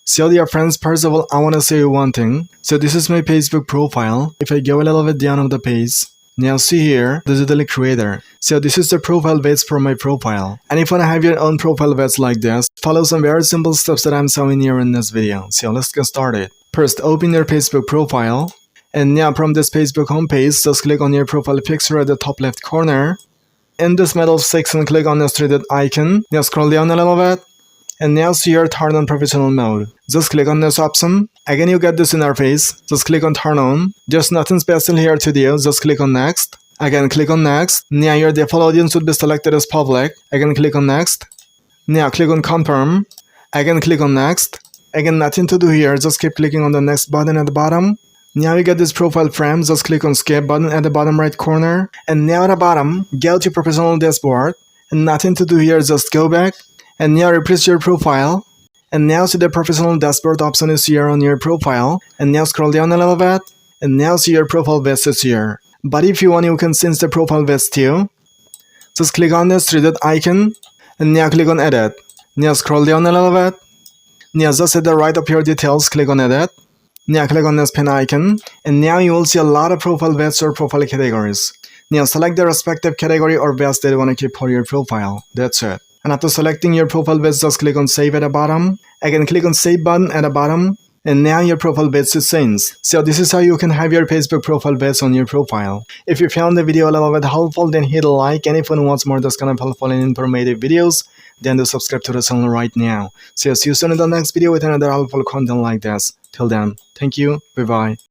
So dear friends, first of all, I want to say one thing. So this is my Facebook profile. If I go a little bit down on the page, now see here, Digital Creator. So this is the profile page for my profile. And if you want to have your own profile page like this, follow some very simple steps that I'm showing here in this video. So let's get started. First, open your Facebook profile. And now from this Facebook homepage, just click on your profile picture at the top left corner. In this middle section, click on the three dot icon. Now scroll down a little bit. And now see here, turn on professional mode. Just click on this option. Again, you get this interface. Just click on turn on. Just nothing special here to do. Just click on next. Again, click on next. Now your default audience would be selected as public. Again, click on next. Now click on confirm. Again, click on next. Again, nothing to do here. Just keep clicking on the next button at the bottom. Now you get this profile frame. Just click on skip button at the bottom right corner. And now at the bottom, go to professional dashboard. And nothing to do here. Just go back. And now refresh your profile. And now see the professional dashboard option is here on your profile. And now scroll down a little bit. And now see your profile page is here. But if you want, you can change the profile page too. Just click on this three dot icon. And now click on edit. Now scroll down a little bit. Now just at the right of your details, click on edit. Now click on this pen icon. And now you will see a lot of profile pages or profile categories. Now select the respective category or page that you want to keep for your profile. That's it. And after selecting your profile page, just click on save at the bottom. Again, click on save button at the bottom. And now your profile page is changed. So this is how you can have your Facebook profile page on your profile. If you found the video a little bit helpful, then hit a like. And if anyone wants more this kind of helpful and informative videos, then do subscribe to the channel right now. So see you soon in the next video with another helpful content like this. Till then, thank you. Bye-bye.